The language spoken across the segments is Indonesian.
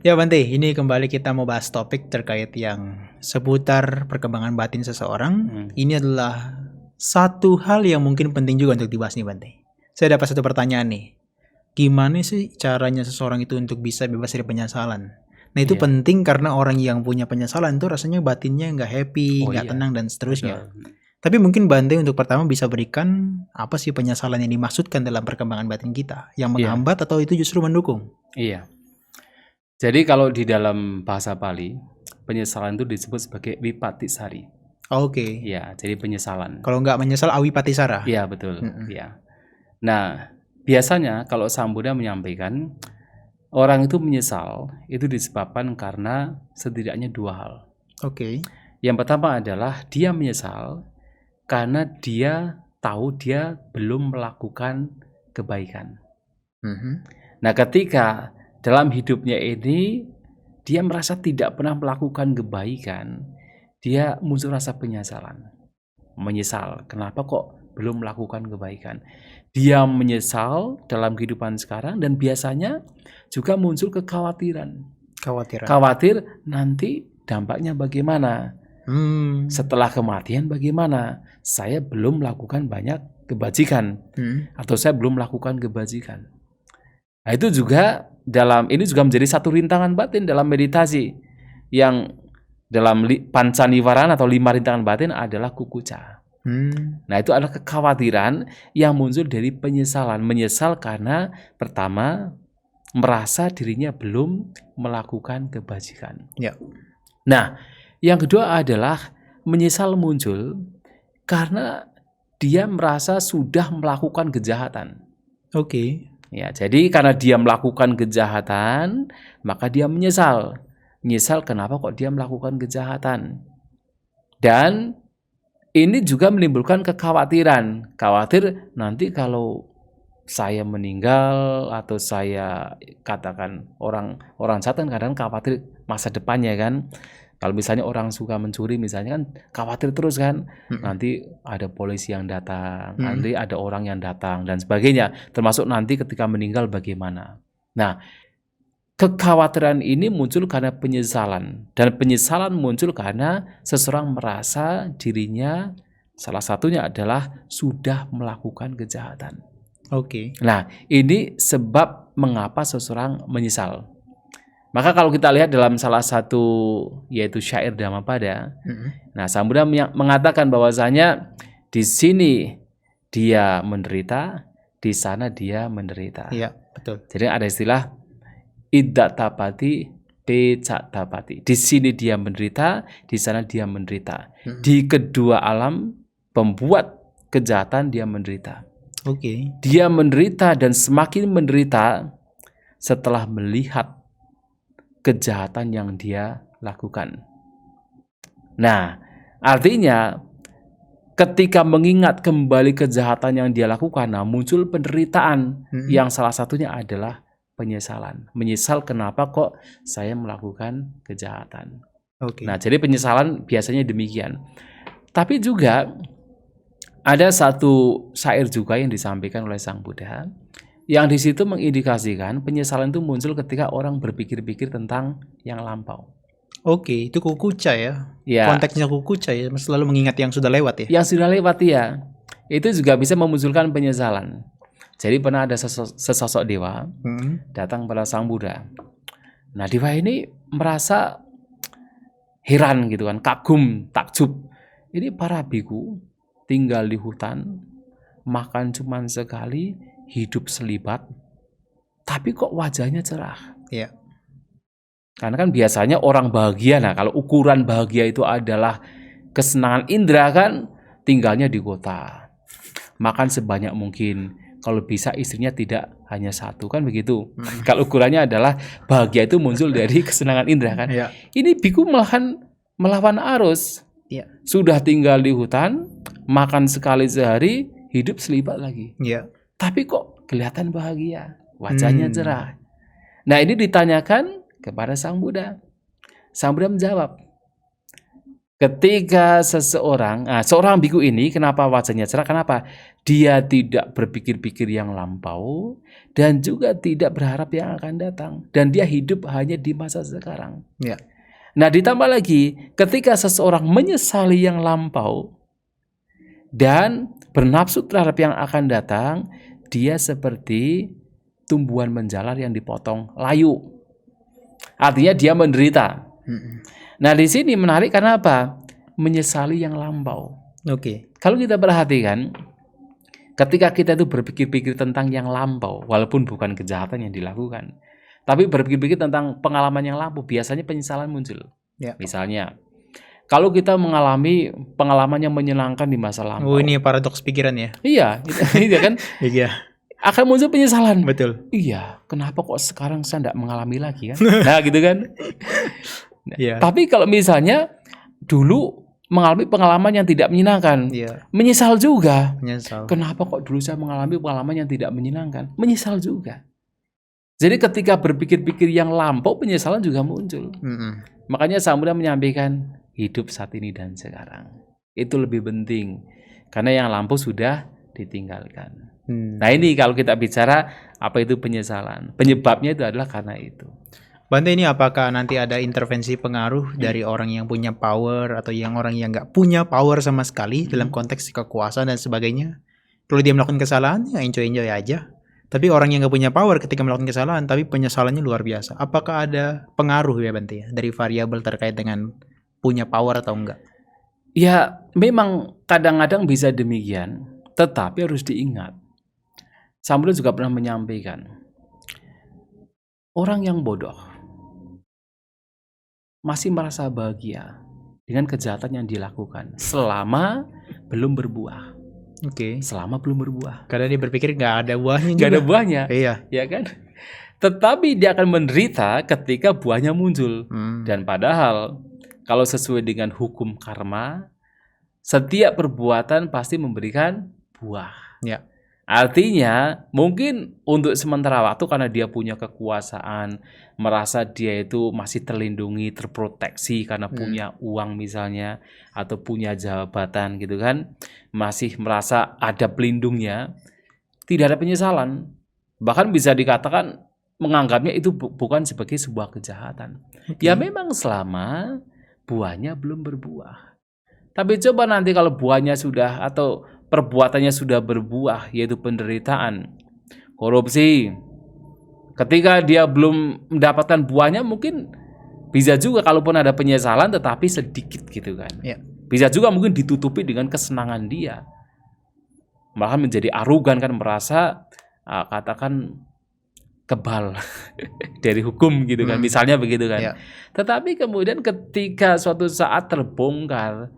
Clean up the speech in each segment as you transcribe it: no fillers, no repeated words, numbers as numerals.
Ya Bante, ini kembali kita mau bahas topik terkait yang seputar perkembangan batin seseorang. Ini adalah satu hal yang mungkin penting juga untuk dibahas nih Bante. Saya dapat satu pertanyaan nih. Gimana sih caranya seseorang itu untuk bisa bebas dari penyesalan? Nah itu Iya. penting karena orang yang punya penyesalan tuh rasanya batinnya nggak happy, Oh nggak iya, tenang dan seterusnya. betul. Tapi mungkin Bante untuk pertama bisa berikan apa sih penyesalan yang dimaksudkan dalam perkembangan batin kita? Yang Iya, menghambat atau itu justru mendukung? iya. Jadi kalau di dalam bahasa Bali, penyesalan itu disebut sebagai wipatisari. Oke. Iya, jadi penyesalan. Kalau nggak menyesal awi patisara. Iya, betul. Mm-mm. Iya. Nah, biasanya kalau Sang Buddha menyampaikan orang itu menyesal itu disebabkan karena setidaknya dua hal. Oke. Yang pertama adalah dia menyesal karena dia tahu dia belum melakukan kebaikan. Mhm. Nah, ketika dalam hidupnya ini dia merasa tidak pernah melakukan kebaikan, dia muncul rasa penyesalan. Menyesal, kenapa kok belum melakukan kebaikan? Dia menyesal dalam kehidupan sekarang dan biasanya juga muncul kekhawatiran. Khawatiran. Khawatir nanti dampaknya bagaimana? Setelah kematian bagaimana? Saya belum melakukan banyak kebajikan atau saya belum melakukan kebajikan. Nah, itu juga ini juga menjadi satu rintangan batin dalam meditasi yang dalam panca niwarana atau 5 rintangan batin adalah kukuca. Nah, itu adalah kekhawatiran yang muncul dari penyesalan. Menyesal karena pertama merasa dirinya belum melakukan kebajikan. Ya. Nah, yang kedua adalah menyesal muncul karena dia merasa sudah melakukan kejahatan. Oke. Ya, jadi karena dia melakukan kejahatan, maka dia menyesal. Menyesal kenapa kok dia melakukan kejahatan. Dan ini juga menimbulkan kekhawatiran. Khawatir nanti kalau saya meninggal atau saya katakan orang jahat kan kadang khawatir masa depannya kan. Kalau misalnya orang suka mencuri misalnya kan khawatir terus kan, nanti ada polisi yang datang, nanti ada orang yang datang dan sebagainya. Termasuk nanti ketika meninggal bagaimana. Nah, kekhawatiran ini muncul karena penyesalan dan penyesalan muncul karena seseorang merasa dirinya salah satunya adalah sudah melakukan kejahatan. Oke. Nah, ini sebab mengapa seseorang menyesal. Maka kalau kita lihat dalam salah satu yaitu syair Dhammapada, nah Sang Buddha mengatakan bahwasanya di sini dia menderita, di sana dia menderita. Iya, betul. Jadi ada istilah idatapati pecatapati. Di sini dia menderita, di sana dia menderita. Di kedua alam pembuat kejahatan dia menderita. Oke. Dia menderita dan semakin menderita setelah melihat kejahatan yang dia lakukan. Nah, artinya ketika mengingat kembali kejahatan yang dia lakukan, nah muncul penderitaan yang salah satunya adalah penyesalan. Menyesal kenapa kok saya melakukan kejahatan. Oke. Nah, jadi penyesalan biasanya demikian. Tapi juga ada satu syair juga yang disampaikan oleh Sang Buddha yang di situ mengindikasikan penyesalan itu muncul ketika orang berpikir-pikir tentang yang lampau. Oke, itu kukuca ya. Ya. Konteksnya kukuca ya, selalu mengingat yang sudah lewat ya. Yang sudah lewat ya. Itu juga bisa memunculkan penyesalan. Jadi pernah ada sesosok dewa datang pada Sang Buddha. Nah, dewa ini merasa heran gitu kan, kagum, takjub. Ini para biku tinggal di hutan, makan cuma sekali, hidup selibat, tapi kok wajahnya cerah. Iya. Karena kan biasanya orang bahagia, nah kalau ukuran bahagia itu adalah kesenangan indera kan, tinggalnya di kota, makan sebanyak mungkin. Kalau bisa istrinya tidak hanya satu kan begitu. Kalau ukurannya adalah bahagia itu muncul dari kesenangan indera kan. Iya. Ini biku malahan melawan arus. Iya. Sudah tinggal di hutan, makan sekali sehari, hidup selibat lagi. Iya. Tapi kok kelihatan bahagia, wajahnya cerah. Nah, ini ditanyakan kepada Sang Buddha. Sang Buddha menjawab, Ketika seorang biku ini kenapa wajahnya cerah? Kenapa? Dia tidak berpikir-pikir yang lampau dan juga tidak berharap yang akan datang. Dan dia hidup hanya di masa sekarang. Ya. Nah, ditambah lagi ketika seseorang menyesali yang lampau dan bernafsu terhadap yang akan datang, dia seperti tumbuhan menjalar yang dipotong layu. Artinya dia menderita. Nah, di sini menarik karena apa? Menyesali yang lampau. Oke. Kalau kita perhatikan, ketika kita itu berpikir-pikir tentang yang lampau, walaupun bukan kejahatan yang dilakukan, tapi berpikir-pikir tentang pengalaman yang lampau, biasanya penyesalan muncul. Ya. Misalnya, kalau kita mengalami pengalaman yang menyenangkan di masa lampau. Oh, ini paradoks pikiran ya. Iya, iya kan? Iya. Akan muncul penyesalan. Betul. Iya, kenapa kok sekarang saya tidak mengalami lagi kan? Nah, gitu kan? Iya. Tapi kalau misalnya dulu mengalami pengalaman yang tidak menyenangkan, Iya. menyesal juga. Menyesal. Kenapa kok dulu saya mengalami pengalaman yang tidak menyenangkan? Menyesal juga. Jadi ketika berpikir-pikir yang lampau, penyesalan juga muncul. Makanya Samudra menyampaikan hidup saat ini dan sekarang. Itu lebih penting. Karena yang lampau sudah ditinggalkan. Nah, ini kalau kita bicara apa itu penyesalan. Penyebabnya itu adalah karena itu. Bante, ini apakah nanti ada intervensi pengaruh dari orang yang punya power atau yang orang yang nggak punya power sama sekali dalam konteks kekuasaan dan sebagainya? Kalau dia melakukan kesalahan, ya enjoy-enjoy aja. Tapi orang yang nggak punya power ketika melakukan kesalahan, tapi penyesalannya luar biasa. Apakah ada pengaruh ya Bante ya, dari variabel terkait dengan punya power atau enggak? Ya, memang kadang-kadang bisa demikian. Tetapi harus diingat. Samudra juga pernah menyampaikan, orang yang bodoh masih merasa bahagia dengan kejahatan yang dilakukan selama belum berbuah. Oke. Selama belum berbuah. Karena dia berpikir nggak ada buahnya juga. Nggak ada buahnya. Iya. Ya kan? Tetapi dia akan menderita ketika buahnya muncul. Dan padahal kalau sesuai dengan hukum karma, setiap perbuatan pasti memberikan buah. Ya. Artinya mungkin untuk sementara waktu karena dia punya kekuasaan, merasa dia itu masih terlindungi, terproteksi karena punya uang misalnya, atau punya jabatan gitu kan, masih merasa ada pelindungnya, tidak ada penyesalan. Bahkan bisa dikatakan menganggapnya itu bukan sebagai sebuah kejahatan. Ya memang selama buahnya belum berbuah. Tapi coba nanti kalau buahnya sudah atau perbuatannya sudah berbuah, yaitu penderitaan, korupsi. Ketika dia belum mendapatkan buahnya, mungkin bisa juga kalaupun ada penyesalan tetapi sedikit gitu kan. Ya. Bisa juga mungkin ditutupi dengan kesenangan dia. Malah menjadi arogan kan, merasa katakan kebal dari hukum gitu kan. Misalnya begitu kan. Ya. Tetapi kemudian ketika suatu saat terbongkar,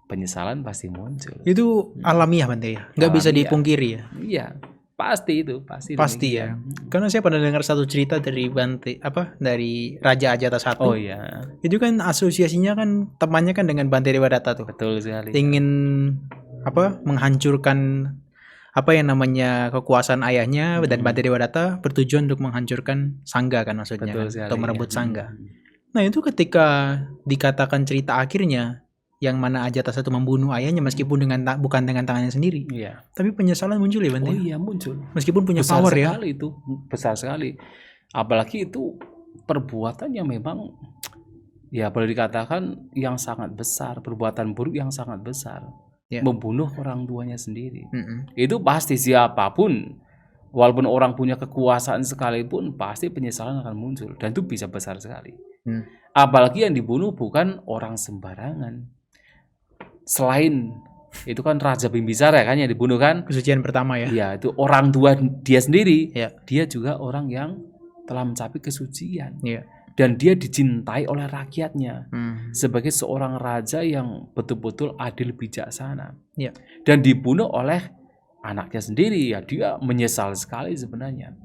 penyesalan pasti muncul. Itu alamiah Bante ya, nggak bisa dipungkiri ya. Iya, pasti itu, pasti ya. Karena saya pernah dengar satu cerita dari Bante, dari Raja Ajatasattu. Oh iya. Itu kan asosiasinya kan temannya kan dengan Bante Dewadatta tuh. Betul sekali. Ingin menghancurkan apa yang namanya kekuasaan ayahnya, dan Bante Dewadatta bertujuan untuk menghancurkan sangga kan maksudnya, kan? Atau merebut sangga. Nah itu ketika dikatakan cerita akhirnya, yang mana Ajatasattu membunuh ayahnya meskipun bukan dengan tangannya sendiri. Iya. Tapi penyesalan muncul ya Bante. Oh iya, muncul. Meskipun punya besar power sekali itu, besar sekali. Apalagi itu perbuatan yang memang ya boleh dikatakan yang sangat besar, perbuatan buruk yang sangat besar. Ya. Membunuh orang tuanya sendiri. Itu pasti siapapun, walaupun orang punya kekuasaan sekalipun, pasti penyesalan akan muncul dan itu bisa besar sekali. Apalagi yang dibunuh bukan orang sembarangan. Selain itu kan Raja Bimbisara kan yang dibunuh kan, kesucian pertama ya. Iya, itu orang tua dia sendiri. Ya. Dia juga orang yang telah mencapai kesucian. Ya. Dan dia dicintai oleh rakyatnya sebagai seorang raja yang betul-betul adil bijaksana. Ya. Dan dibunuh oleh anaknya sendiri, ya dia menyesal sekali sebenarnya.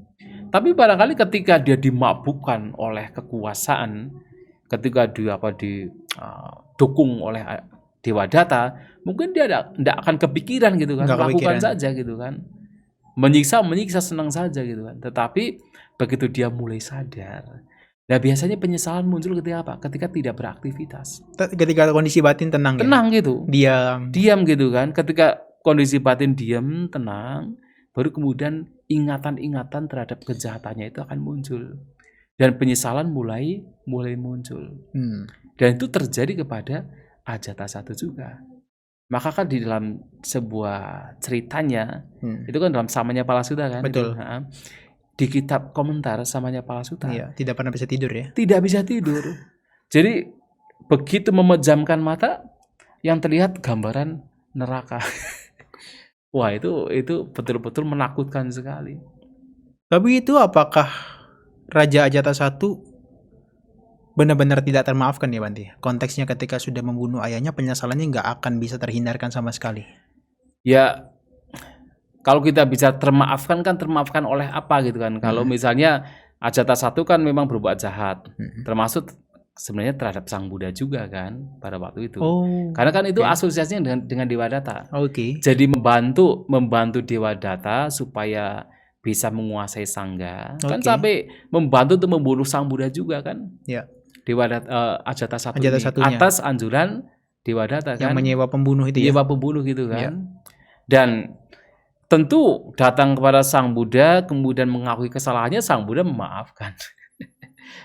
Tapi barangkali ketika dia dimabukkan oleh kekuasaan, ketika dia didukung oleh Dewadatta, mungkin dia tidak akan kepikiran gitu kan, lakukan saja gitu kan, menyiksa senang saja gitu kan. Tetapi begitu dia mulai sadar Nah, biasanya penyesalan muncul ketika apa? Ketika tidak beraktivitas. Ketika kondisi batin tenang, Tenang gitu. Diam. Diam gitu kan. Ketika kondisi batin diam, tenang, baru kemudian ingatan-ingatan terhadap kejahatannya itu akan muncul. Dan penyesalan mulai muncul. Dan itu terjadi kepada Ajatasattu juga. Maka kan di dalam sebuah ceritanya, itu kan dalam Samanya Palasutta kan. Betul. Itu, di kitab komentar Samanya Palasutta. Iya, tidak pernah bisa tidur ya. Tidak bisa tidur. Jadi begitu memejamkan mata, yang terlihat gambaran neraka. Wah, itu betul-betul menakutkan sekali. Tapi itu apakah Raja Ajatasattu benar-benar tidak termaafkan ya, Bante? Konteksnya ketika sudah membunuh ayahnya, penyesalannya nggak akan bisa terhindarkan sama sekali. Ya, kalau kita bisa termaafkan kan termaafkan oleh apa gitu kan. Kalau misalnya Ajatasattu kan memang berbuat jahat. Termasuk sebenarnya terhadap Sang Buddha juga kan pada waktu itu. Karena kan itu asosiasinya dengan Dewadatta. Jadi membantu Dewadatta supaya bisa menguasai sangga. Kan sampai membantu untuk membunuh Sang Buddha juga kan. Ya. Ajatasattu ini atas anjuran Dewadatta kan. Yang menyewa pembunuh itu ya. Menyewa pembunuh gitu kan. Ya. Dan tentu datang kepada Sang Buddha kemudian mengakui kesalahannya, Sang Buddha memaafkan.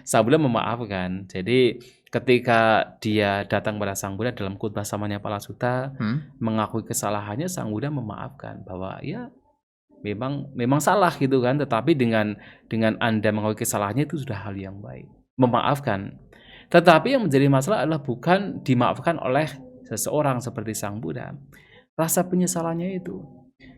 Sang Buddha memaafkan. Jadi ketika dia datang kepada Sang Buddha dalam khotbah Samanya Palasutta, mengakui kesalahannya, Sang Buddha memaafkan bahwa ya memang salah gitu kan, tetapi dengan Anda mengakui kesalahannya itu sudah hal yang baik. Memaafkan. Tetapi yang menjadi masalah adalah bukan dimaafkan oleh seseorang seperti Sang Buddha. Rasa penyesalannya itu.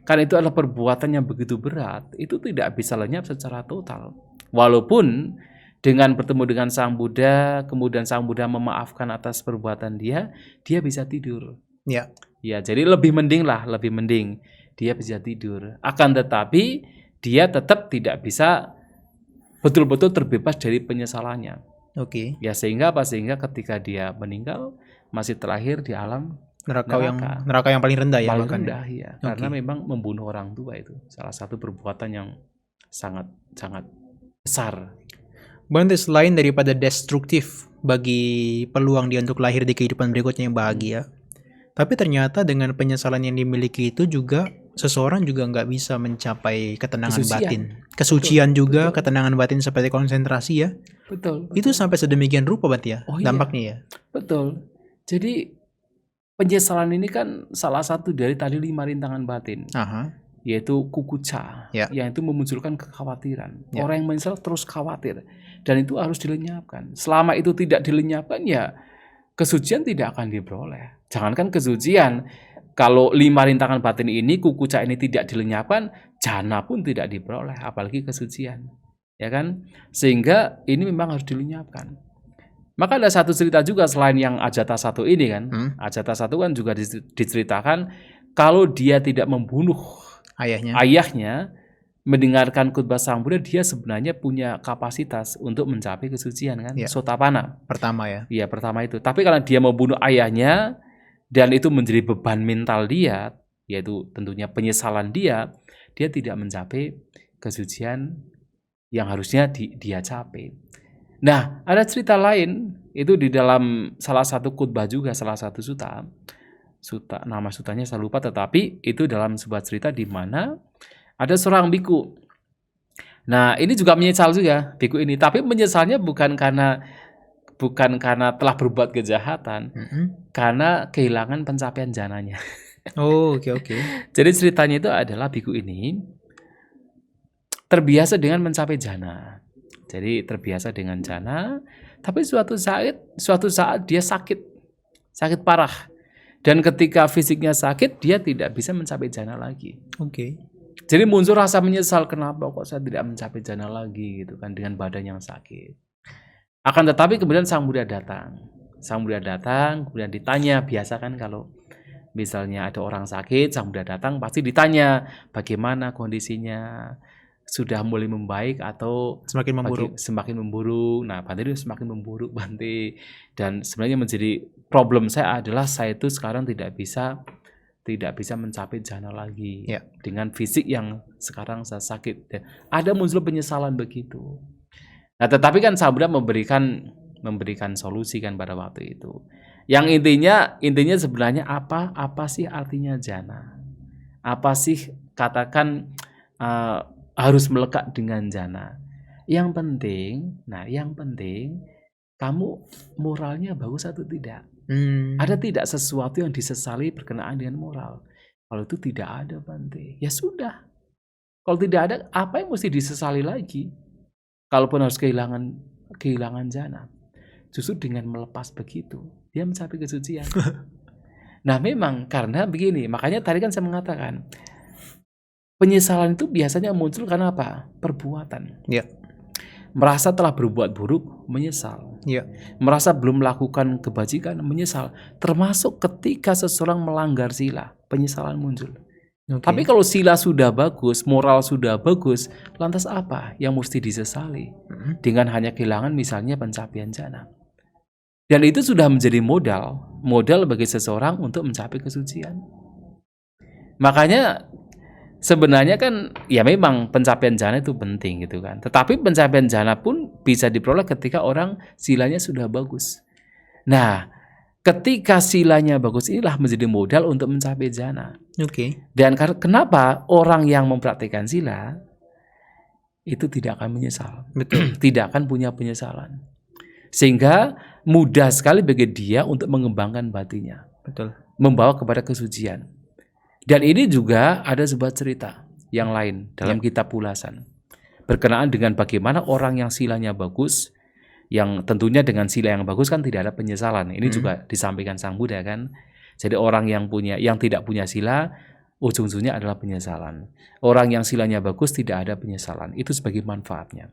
Karena itu adalah perbuatan yang begitu berat, itu tidak bisa lenyap secara total. Walaupun dengan bertemu dengan Sang Buddha, kemudian Sang Buddha memaafkan atas perbuatan dia bisa tidur. Ya. Ya, jadi lebih mending dia bisa tidur. Akan tetapi dia tetap tidak bisa betul-betul terbebas dari penyesalannya. Ya, sehingga ketika dia meninggal masih terlahir di alam neraka yang paling rendah ya, paling rendah ya. Karena memang membunuh orang tua itu salah satu perbuatan yang sangat besar. Bante, selain daripada destruktif bagi peluang dia untuk lahir di kehidupan berikutnya yang bahagia, tapi ternyata dengan penyesalan yang dimiliki itu juga seseorang juga nggak bisa mencapai ketenangan batin, kesucian juga, ketenangan batin seperti konsentrasi ya. Betul. Itu sampai sedemikian rupa, Bante ya, dampaknya ya. Betul. Jadi penyesalan ini kan salah satu dari tadi 5 rintangan batin, yaitu kukuca, yang itu memunculkan kekhawatiran. Orang yang menyesal terus khawatir, dan itu harus dilenyapkan. Selama itu tidak dilenyapkan, ya kesucian tidak akan diperoleh. Jangankan kesucian, kalau 5 rintangan batin ini, kukuca ini tidak dilenyapkan, jana pun tidak diperoleh, apalagi kesucian, ya kan? Sehingga ini memang harus dilenyapkan. Maka ada satu cerita juga selain yang Ajatasattu ini kan. Ajatasattu kan juga diceritakan kalau dia tidak membunuh ayahnya, mendengarkan khotbah Sang Buddha, dia sebenarnya punya kapasitas untuk mencapai kesucian kan. Sotapanna. Pertama ya. Iya, pertama itu. Tapi karena dia membunuh ayahnya dan itu menjadi beban mental dia, yaitu tentunya penyesalan dia tidak mencapai kesucian yang harusnya dia capai. Nah, ada cerita lain itu di dalam salah satu khotbah juga, salah satu sutta, nama sutanya saya lupa, tetapi itu dalam sebuah cerita di mana ada seorang biku. Nah, ini juga menyesal juga biku ini, tapi menyesalnya bukan karena telah berbuat kejahatan, karena kehilangan pencapaian jananya. Oke. Jadi ceritanya itu adalah biku ini terbiasa dengan mencapai jana. Jadi terbiasa dengan jana, tapi suatu saat dia sakit parah. Dan ketika fisiknya sakit, dia tidak bisa mencapai jana lagi. Jadi muncul rasa menyesal, kenapa kok saya tidak mencapai jana lagi gitu kan, dengan badan yang sakit. Akan tetapi kemudian Sang Buddha datang. Kemudian ditanya, biasa kan kalau misalnya ada orang sakit, Sang Buddha datang pasti ditanya bagaimana kondisinya. Sudah mulai membaik atau semakin memburuk. Nah, Bante itu semakin memburuk, Bante. Dan sebenarnya menjadi problem saya adalah saya itu sekarang tidak bisa mencapai jana lagi dengan fisik yang sekarang saya sakit. Ada muncul penyesalan begitu. Nah, tetapi kan Sang Buddha memberikan solusi kan pada waktu itu. Yang intinya sebenarnya apa sih artinya jana? Apa sih katakan harus melekat dengan jana? Yang penting kamu moralnya bagus atau tidak? Ada tidak sesuatu yang disesali berkenaan dengan moral? Kalau itu tidak ada, Bante, ya sudah. Kalau tidak ada, apa yang mesti disesali lagi? Kalaupun harus kehilangan jana, justru dengan melepas begitu, dia mencapai kesucian. Nah, memang karena begini, makanya tadi kan saya mengatakan penyesalan itu biasanya muncul karena apa? Perbuatan. Ya. Merasa telah berbuat buruk, menyesal. Ya. Merasa belum melakukan kebajikan, menyesal. Termasuk ketika seseorang melanggar sila, penyesalan muncul. Okay. Tapi kalau sila sudah bagus, moral sudah bagus, lantas apa yang mesti disesali? Dengan hanya kehilangan misalnya pencapaian jana. Dan itu sudah menjadi modal bagi seseorang untuk mencapai kesucian. Makanya sebenarnya kan ya memang pencapaian jana itu penting gitu kan. Tetapi pencapaian jana pun bisa diperoleh ketika orang silanya sudah bagus. Nah, ketika silanya bagus inilah menjadi modal untuk mencapai jana. Oke. Dan kenapa orang yang mempraktikkan sila itu tidak akan menyesal, Betul. tidak akan punya penyesalan, sehingga mudah sekali bagi dia untuk mengembangkan batinnya, Betul. membawa kepada kesucian. Dan ini juga ada sebuah cerita yang lain dalam kitab Ulasan berkenaan dengan bagaimana orang yang silanya bagus, yang tentunya dengan sila yang bagus kan tidak ada penyesalan. Ini juga disampaikan Sang Buddha kan. Jadi orang yang tidak punya sila, ujung-ujungnya adalah penyesalan. Orang yang silanya bagus tidak ada penyesalan. Itu sebagai manfaatnya.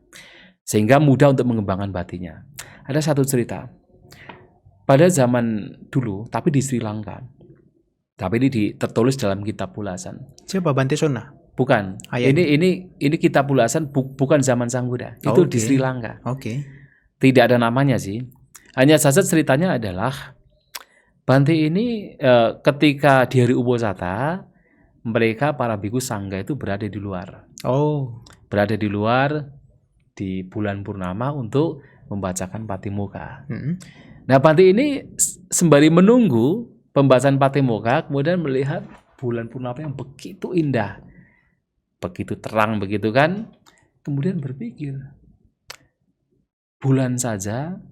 Sehingga mudah untuk mengembangkan batinnya. Ada satu cerita. Pada zaman dulu, tapi di Sri Lanka. Tapi ini tertulis dalam kitab Ulasan. Siapa, Bante Sona? Bukan. Ini kitab Ulasan bukan zaman Sang Buddha. Itu di Sri Lanka. Oke. Tidak ada namanya sih. Hanya saja ceritanya adalah Bante ini ketika di hari Uposatha, mereka para bhikkhu sangga itu berada di luar. Oh. Berada di luar di bulan purnama untuk membacakan Patimokkha. Nah, Bante ini sembari menunggu pembacaan Patimokkha, kemudian melihat bulan purnama yang begitu indah, begitu terang begitu kan. Kemudian berpikir, bulan saja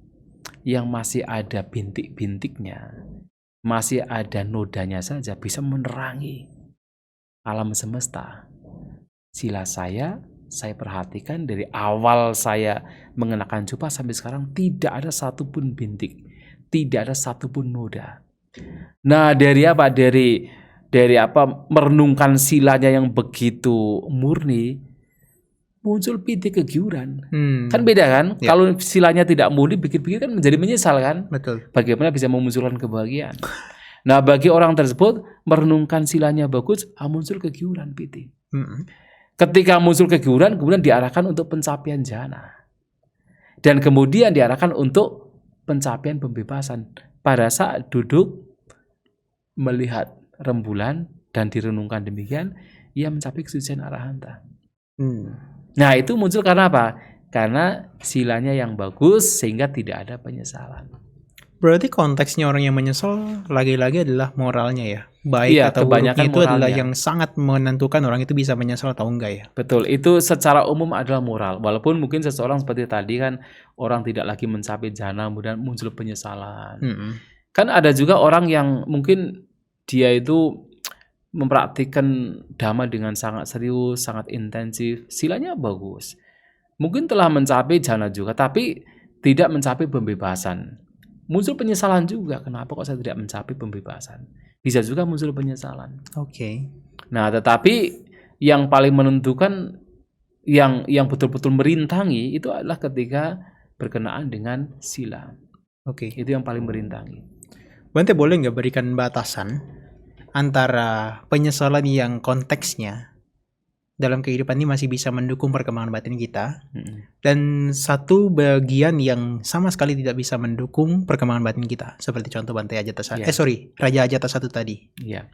yang masih ada bintik-bintiknya, masih ada nodanya saja bisa menerangi alam semesta. Sila saya perhatikan dari awal saya mengenakan jubah sampai sekarang tidak ada satupun bintik, tidak ada satupun noda. Nah, dari apa? Dari apa? Merenungkan silanya yang begitu murni, muncul bintik kegiuran. Kan beda kan? Ya. Kalau silanya tidak murni, pikir-pikir kan menjadi menyesal kan? Betul. Bagaimana bisa memunculkan kebahagiaan? Nah, bagi orang tersebut merenungkan silanya bagus, muncul kegiuran bintik. Ketika muncul kegiuran, kemudian diarahkan untuk pencapaian jana. Dan kemudian diarahkan untuk pencapaian pembebasan. Pada saat duduk melihat rembulan dan direnungkan demikian, ia mencapai kesucian arahanta. Nah, itu muncul karena apa? Karena silanya yang bagus sehingga tidak ada penyesalan. Berarti konteksnya orang yang menyesal lagi-lagi adalah moralnya ya. Baik atau buruk itu moralnya adalah yang sangat menentukan orang itu bisa menyesal atau enggak ya. Betul, itu secara umum adalah moral. Walaupun mungkin seseorang seperti tadi kan orang tidak lagi mencapai jana kemudian muncul penyesalan. Kan ada juga orang yang mungkin dia itu mempraktikkan dhamma dengan sangat serius, sangat intensif, silanya bagus. Mungkin telah mencapai jana juga, tapi tidak mencapai pembebasan. Muncul penyesalan juga, kenapa kok saya tidak mencapai pembebasan? Bisa juga muncul penyesalan. Oke. Nah, tetapi yang paling menentukan, yang betul-betul merintangi itu adalah ketika berkenaan dengan sila. Oke. Itu yang paling merintangi. Bante boleh nggak berikan batasan antara penyesalan yang konteksnya dalam kehidupan ini masih bisa mendukung perkembangan batin kita, dan satu bagian yang sama sekali tidak bisa mendukung perkembangan batin kita, seperti contoh Bante Ajatasa, Raja Ajatasa tadi. Ya,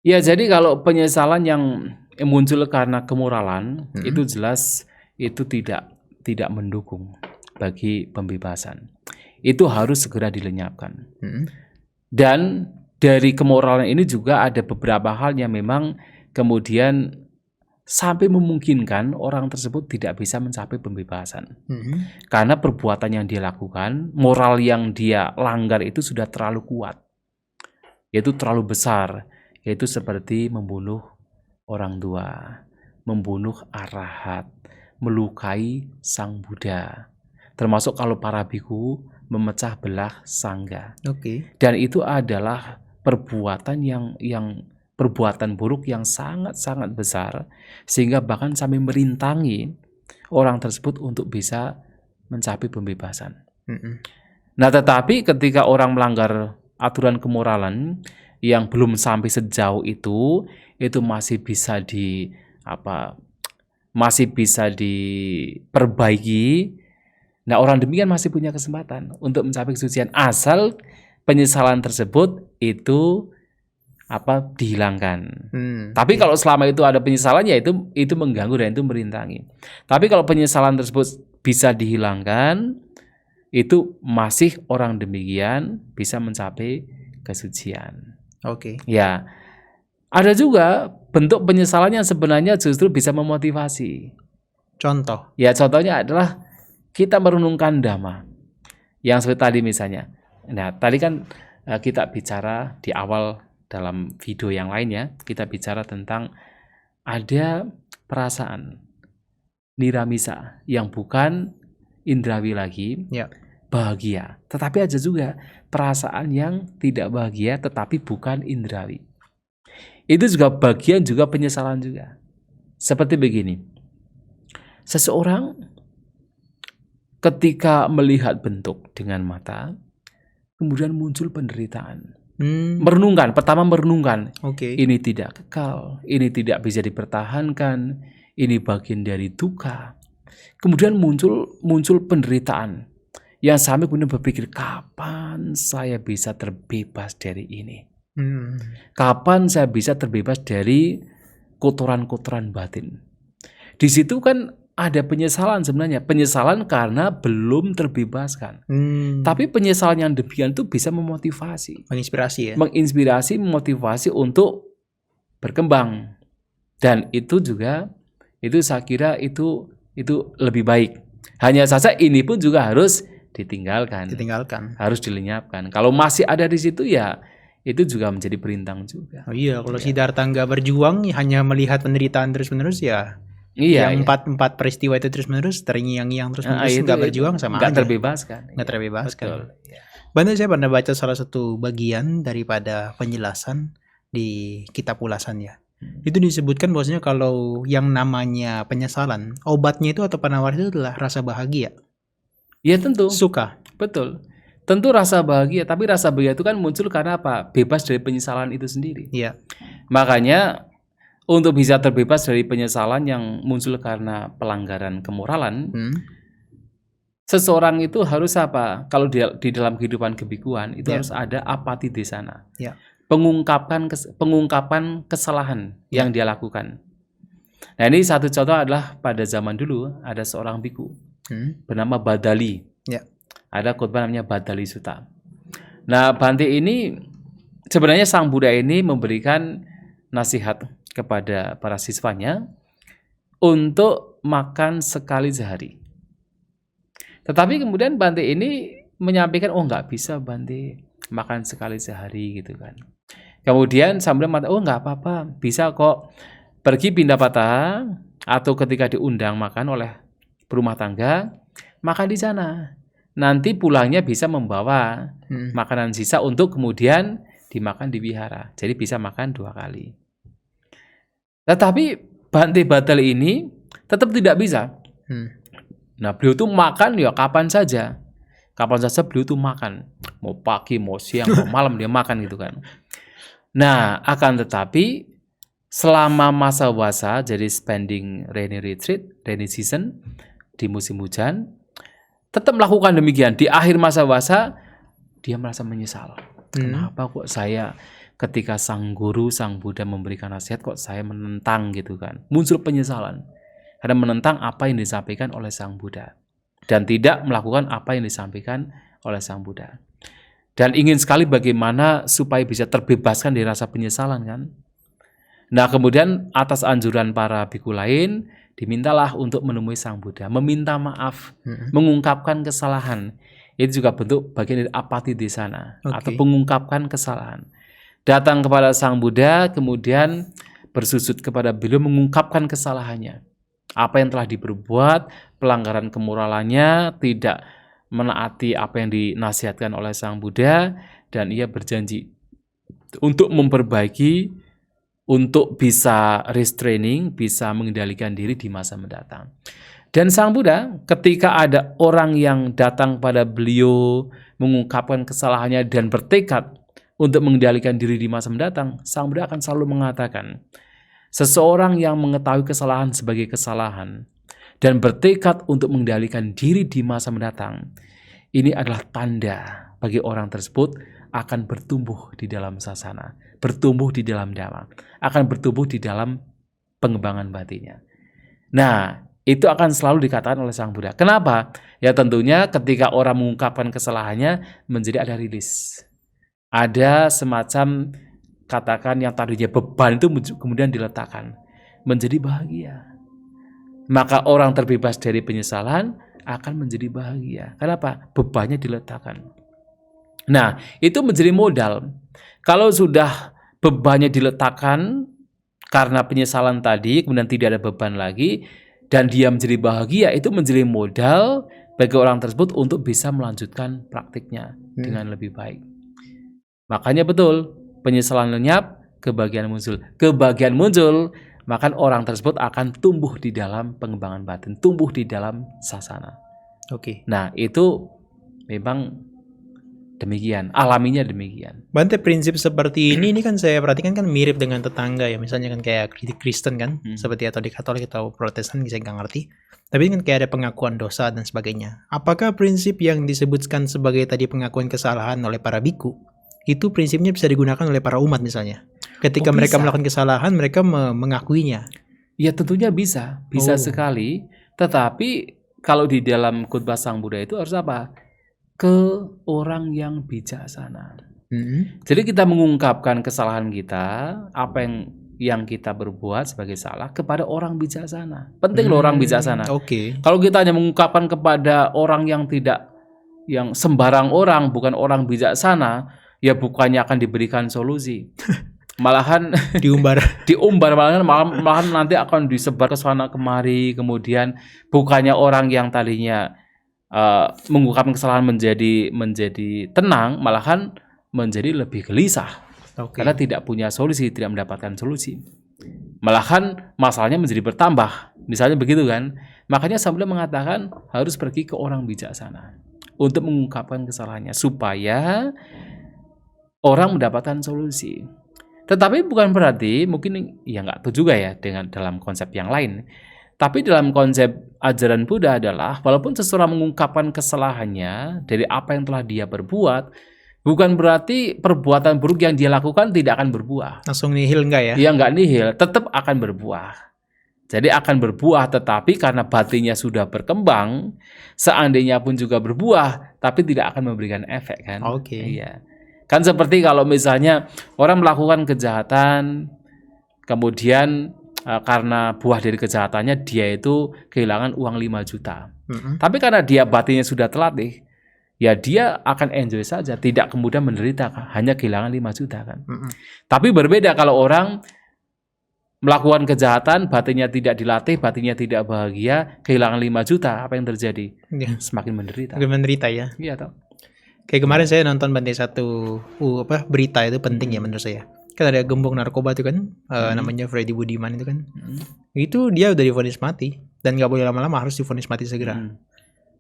jadi kalau penyesalan yang muncul karena kemoralan itu jelas itu tidak mendukung bagi pembebasan. Itu harus segera dilenyapkan. Dan dari kemoralan ini juga ada beberapa hal yang memang kemudian sampai memungkinkan orang tersebut tidak bisa mencapai pembebasan. Karena perbuatan yang dia lakukan, moral yang dia langgar itu sudah terlalu kuat. Yaitu terlalu besar. Yaitu seperti membunuh orang tua, membunuh arahat, melukai sang Buddha. Termasuk kalau para biku memecah belah sangga. Dan itu adalah perbuatan yang perbuatan buruk yang sangat-sangat besar, sehingga bahkan sampai merintangi orang tersebut untuk bisa mencapai pembebasan. Nah, tetapi ketika orang melanggar aturan kemoralan yang belum sampai sejauh itu masih bisa diperbaiki. Nah, orang demikian masih punya kesempatan untuk mencapai kesucian asal penyesalan tersebut itu dihilangkan. Tapi kalau selama itu ada penyesalan, ya itu mengganggu dan itu merintangi. Tapi kalau penyesalan tersebut bisa dihilangkan, itu masih orang demikian bisa mencapai kesucian. Ya, ada juga bentuk penyesalan yang sebenarnya justru bisa memotivasi. Contoh? Ya, contohnya adalah kita merenungkan Dhamma. Yang seperti tadi misalnya. Nah, tadi kan kita bicara di awal dalam video yang lainnya, kita bicara tentang ada perasaan niramisa yang bukan indrawi lagi, bahagia. Tetapi ada juga perasaan yang tidak bahagia tetapi bukan indrawi. Itu juga bagian juga penyesalan juga. Seperti begini. Seseorang ketika melihat bentuk dengan mata, kemudian muncul penderitaan. Pertama merenungkan. Ini tidak kekal, ini tidak bisa dipertahankan, ini bagian dari dukkha. Kemudian muncul penderitaan. Yang sampai kemudian berpikir, kapan saya bisa terbebas dari ini? Kapan saya bisa terbebas dari kotoran-kotoran batin? Di situ kan ada penyesalan sebenarnya. Penyesalan karena belum terbebaskan. Tapi penyesalan yang demikian itu bisa memotivasi. Menginspirasi ya? Menginspirasi, memotivasi untuk berkembang. Dan itu juga, itu saya kira itu lebih baik. Hanya saja ini pun juga harus ditinggalkan. Harus dilenyapkan. Kalau masih ada di situ ya itu juga menjadi perintang juga. Kalau Siddhartha nggak berjuang, hanya melihat penderitaan terus-menerus ya. Yang empat peristiwa itu terus-menerus terngiang-ngiang terus-menerus, nggak berjuang sama nggak aja. Nggak terbebaskan. Bante, saya pernah baca salah satu bagian daripada penjelasan di kitab ulasan ya. Itu disebutkan bahwasanya kalau yang namanya penyesalan, obatnya itu atau penawar itu adalah rasa bahagia. Ya tentu. Suka. Betul. Tentu rasa bahagia, tapi rasa bahagia itu kan muncul karena apa? Bebas dari penyesalan itu sendiri. Iya. Makanya untuk bisa terbebas dari penyesalan yang muncul karena pelanggaran kemoralan, seseorang itu harus apa? Kalau di dalam kehidupan kebikuan itu harus ada apati desana. Ya. Pengungkapan kesalahan yang dia lakukan. Nah, ini satu contoh adalah pada zaman dulu ada seorang biku bernama Badali. Ya. Ada khotbah namanya Badali Sutta. Nah, Bante ini sebenarnya Sang Buddha ini memberikan nasihat kepada para siswanya untuk makan sekali sehari. Tetapi kemudian Bante ini menyampaikan, nggak bisa Bante makan sekali sehari gitu kan. Kemudian Sang Buddha mengatakan, nggak apa-apa, bisa kok pergi pindapata atau ketika diundang makan oleh berumah tangga, makan di sana. Nanti pulangnya bisa membawa makanan sisa untuk kemudian dimakan di wihara. Jadi bisa makan 2 kali. Tetapi Bante Badali ini tetap tidak bisa. Nah, beliau tuh makan ya kapan saja. Kapan saja beliau tuh makan. Mau pagi, mau siang, mau malam dia makan gitu kan. Nah, akan tetapi selama masa puasa, jadi spending rainy retreat, rainy season, di musim hujan, tetap melakukan demikian. Di akhir masa puasa, dia merasa menyesal. Kenapa kok saya ketika sang guru, sang Buddha memberikan nasihat, kok saya menentang gitu kan. Muncul penyesalan. karena menentang apa yang disampaikan oleh Sang Buddha dan tidak melakukan apa yang disampaikan oleh Sang Buddha. Dan ingin sekali bagaimana supaya bisa terbebaskan dari rasa penyesalan kan. Nah kemudian atas anjuran para biku lain dimintalah untuk menemui Sang Buddha, meminta maaf, mengungkapkan kesalahan. Itu juga bentuk bagian dari apati di sana atau mengungkapkan kesalahan. Datang kepada Sang Buddha, kemudian bersujud kepada beliau, mengungkapkan kesalahannya. Apa yang telah diperbuat, pelanggaran kemoralannya, tidak menaati apa yang dinasihatkan oleh Sang Buddha, dan ia berjanji untuk memperbaiki, untuk bisa restraining, bisa mengendalikan diri di masa mendatang. Dan Sang Buddha ketika ada orang yang datang pada beliau mengungkapkan kesalahannya dan bertekad untuk mengendalikan diri di masa mendatang, Sang Buddha akan selalu mengatakan, seseorang yang mengetahui kesalahan sebagai kesalahan dan bertekad untuk mengendalikan diri di masa mendatang, ini adalah tanda bagi orang tersebut akan bertumbuh di dalam sasana, bertumbuh di dalam dhamma, akan bertumbuh di dalam pengembangan batinnya. Nah, itu akan selalu dikatakan oleh Sang Buddha. Kenapa? Ya tentunya ketika orang mengungkapkan kesalahannya menjadi ada rilis. Ada semacam katakan yang tadinya beban itu kemudian diletakkan menjadi bahagia. Maka orang terbebas dari penyesalan akan menjadi bahagia. Kenapa? Bebannya diletakkan. Nah, itu menjadi modal. Kalau sudah bebannya diletakkan karena penyesalan tadi, kemudian tidak ada beban lagi, dan dia menjadi bahagia, itu menjadi modal bagi orang tersebut untuk bisa melanjutkan praktiknya dengan lebih baik. Makanya betul, penyesalan lenyap, kebahagiaan muncul. Kebahagiaan muncul, maka orang tersebut akan tumbuh di dalam pengembangan batin, tumbuh di dalam sasana. Nah, itu memang demikian, alaminya demikian. Bante, prinsip seperti ini kan saya perhatikan kan mirip dengan tetangga ya. Misalnya kan kayak Kristen kan, seperti atau di Katolik atau Protestan, saya nggak ngerti. Tapi kan kayak ada pengakuan dosa dan sebagainya. Apakah prinsip yang disebutkan sebagai tadi pengakuan kesalahan oleh para biku, itu prinsipnya bisa digunakan oleh para umat misalnya? Ketika mereka melakukan kesalahan, mereka mengakuinya. Ya tentunya bisa sekali. Tetapi kalau di dalam khotbah Sang Buddha itu harus apa? Ke orang yang bijaksana. Jadi kita mengungkapkan kesalahan kita, apa yang kita berbuat sebagai salah kepada orang bijaksana. Penting loh orang bijaksana. Kalau kita hanya mengungkapkan kepada orang yang sembarang orang, bukan orang bijaksana, ya bukannya akan diberikan solusi. Malahan diumbar malahan nanti akan disebar ke sana kemari, kemudian bukannya orang yang tadinya mengungkapkan kesalahan menjadi tenang, malahan menjadi lebih gelisah karena tidak punya solusi, tidak mendapatkan solusi. Malahan masalahnya menjadi bertambah, misalnya begitu kan. Makanya Sang Buddha mengatakan harus pergi ke orang bijaksana untuk mengungkapkan kesalahannya supaya orang mendapatkan solusi. Tetapi bukan berarti mungkin ya nggak tahu juga ya dengan dalam konsep yang lain. Tapi dalam konsep ajaran Buddha adalah walaupun seseorang mengungkapkan kesalahannya dari apa yang telah dia perbuat, bukan berarti perbuatan buruk yang dia lakukan tidak akan berbuah. Langsung nihil enggak ya? Iya nggak nihil, tetap akan berbuah. Jadi akan berbuah, tetapi karena batinnya sudah berkembang, seandainya pun juga berbuah, tapi tidak akan memberikan efek kan? Iya. Kan seperti kalau misalnya orang melakukan kejahatan, kemudian karena buah dari kejahatannya dia itu kehilangan uang 5 juta. Tapi karena dia batinnya sudah terlatih, ya dia akan enjoy saja, tidak kemudian menderita, hanya kehilangan 5 juta kan. Tapi berbeda kalau orang melakukan kejahatan, batinnya tidak dilatih, batinnya tidak bahagia, kehilangan 5 juta, apa yang terjadi? Semakin menderita. Semakin menderita ya. Iya toh. Kayak kemarin saya nonton Bante satu berita itu penting ya menurut saya. Kan ada gembong narkoba itu kan, namanya Freddy Budiman itu kan. Itu dia udah divonis mati dan nggak boleh lama-lama, harus divonis mati segera.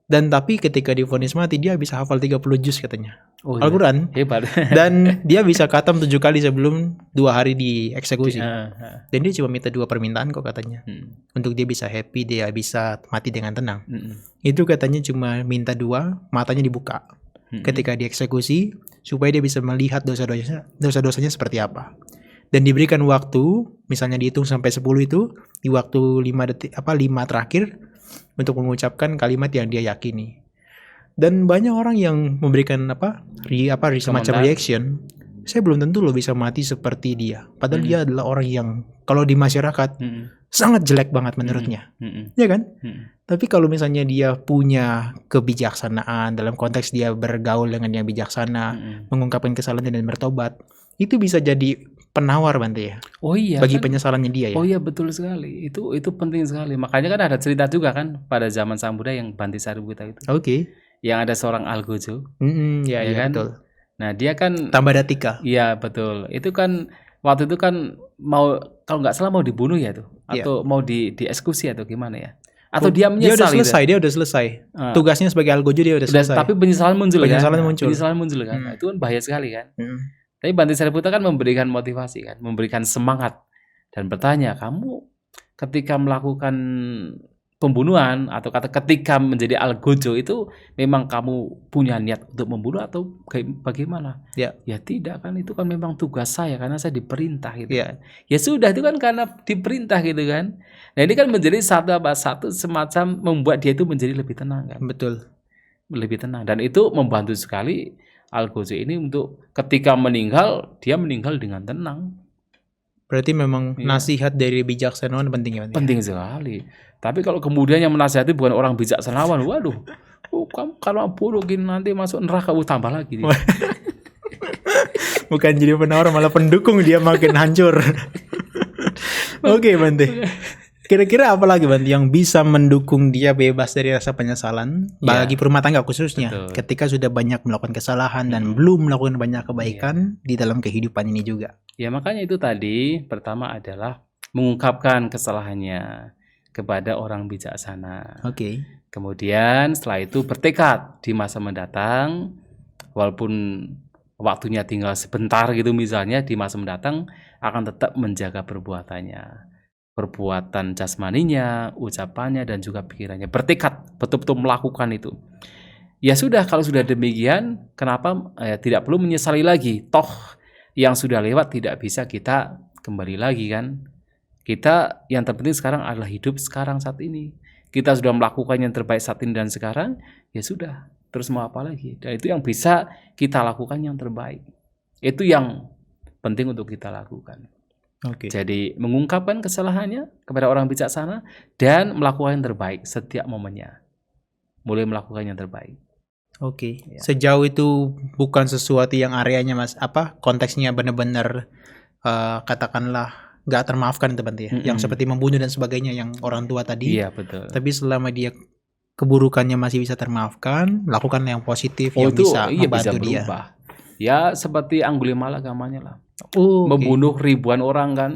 Dan tapi ketika divonis mati dia bisa hafal 30 juz katanya. Al-Quran. Hebat. Dan dia bisa khatam 7 kali sebelum 2 hari dieksekusi. Dan dia cuma minta 2 permintaan kok katanya. Untuk dia bisa happy, dia bisa mati dengan tenang. Itu katanya cuma minta 2, matanya dibuka ketika dieksekusi, supaya dia bisa melihat dosa-dosanya seperti apa. dan diberikan waktu, misalnya dihitung sampai 10 itu, di waktu 5 terakhir untuk mengucapkan kalimat yang dia yakini. Dan banyak orang yang memberikan semacam Komentar. reaction. Saya belum tentu lo bisa mati seperti dia. Padahal dia adalah orang yang kalau di masyarakat sangat jelek banget menurutnya. Ya kan? Tapi kalau misalnya dia punya kebijaksanaan dalam konteks dia bergaul dengan yang bijaksana, mengungkapkan kesalahan dan bertobat, itu bisa jadi penawar Bante ya. Oh iya. Bagi kan? penyesalannya dia ya. Oh iya betul sekali. Itu penting sekali. Makanya kan ada cerita juga kan pada zaman Sang Buddha yang Bhante Sariputta itu. Oke. Yang ada seorang algojo. Ya kan? betul. Nah dia kan Tambadatika. Iya betul. Itu kan waktu itu kan mau, kalau nggak salah mau dibunuh ya tuh, atau mau dieksekusi atau gimana ya? Atau dia menyesal? Dia udah selesai. Tugasnya sebagai algojo dia udah selesai. Tapi penyesalan muncul Penyesalan muncul kan. Nah, itu kan bahaya sekali kan. Tapi Bhante Sariputta kan memberikan motivasi kan, memberikan semangat dan bertanya, kamu ketika melakukan pembunuhan atau ketika menjadi algojo itu memang kamu punya niat untuk membunuh atau bagaimana? Ya tidak kan, itu kan memang tugas saya karena saya diperintah gitu kan. Ya sudah, itu kan karena diperintah gitu kan. Nah ini kan menjadi satu semacam membuat dia itu menjadi lebih tenang kan. Betul. Lebih tenang, dan itu membantu sekali algojo ini untuk ketika meninggal, dia meninggal dengan tenang. Berarti memang nasihat dari bijaksanawan penting ya? Penting sekali. Tapi kalau kemudian yang menasihati bukan orang bijaksanawan, waduh, kamu kalau buruk nanti masuk neraka, tambah lagi. Bukan jadi penawar, malah pendukung, dia makin hancur. Oke, Bante. Kira-kira apa lagi Bante yang bisa mendukung dia bebas dari rasa penyesalan bagi rumah tangga khususnya? Betul. Ketika sudah banyak melakukan kesalahan dan belum melakukan banyak kebaikan di dalam kehidupan ini juga. Ya makanya itu tadi, pertama adalah mengungkapkan kesalahannya kepada orang bijaksana. Oke. Kemudian setelah itu bertekad di masa mendatang, walaupun waktunya tinggal sebentar gitu misalnya, di masa mendatang akan tetap menjaga perbuatannya. Perbuatan jasmaninya, ucapannya, dan juga pikirannya. Bertekad betul-betul melakukan itu. Ya sudah, kalau sudah demikian, kenapa tidak perlu menyesali lagi? Toh yang sudah lewat tidak bisa kita kembali lagi kan. Kita yang terpenting sekarang adalah hidup sekarang saat ini. Kita sudah melakukan yang terbaik saat ini dan sekarang, ya sudah, terus mau apa lagi? Dan itu yang bisa kita lakukan yang terbaik. Itu yang penting untuk kita lakukan. Oke. Jadi mengungkapkan kesalahannya kepada orang bijaksana dan melakukan yang terbaik setiap momennya. Mulai melakukan yang terbaik. Oke. Sejauh itu bukan sesuatu yang areanya konteksnya benar-benar katakanlah nggak termaafkan itu Bante ya. Yang seperti membunuh dan sebagainya yang orang tua tadi. Iya betul. Tapi selama dia keburukannya masih bisa termaafkan, lakukan yang positif yang itu, bisa membantu bisa dia. Ya seperti Anggulimala gamanya lah. Okay. Membunuh ribuan orang kan.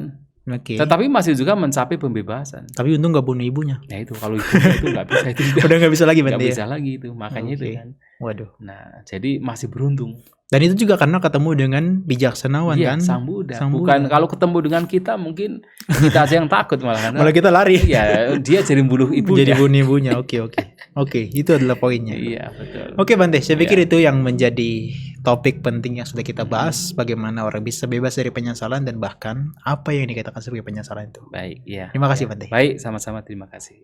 Okay. Tetapi masih juga mencapai pembebasan. Tapi untung nggak bunuh ibunya. Nah itu kalau ibunya itu nggak bisa itu. Udah nggak bisa lagi Bante. Nggak bisa lagi itu, makanya itu kan. Waduh. Nah jadi masih beruntung. Dan itu juga karena ketemu dengan bijaksanawan kan. Sang Buddha. Bukan kalau ketemu dengan kita mungkin kita aja yang takut malah. Malah kita lari. Iya, dia jadi bunuh ibunya. Jadi bunuh ibunya. Oke, itu adalah poinnya. Iya betul. Oke Bante, saya pikir itu yang menjadi topik penting yang sudah kita bahas. Bagaimana orang bisa bebas dari penyesalan dan bahkan apa yang dikatakan sebagai penyesalan itu. Baik, ya. Terima kasih Bante. Baik, sama-sama, terima kasih.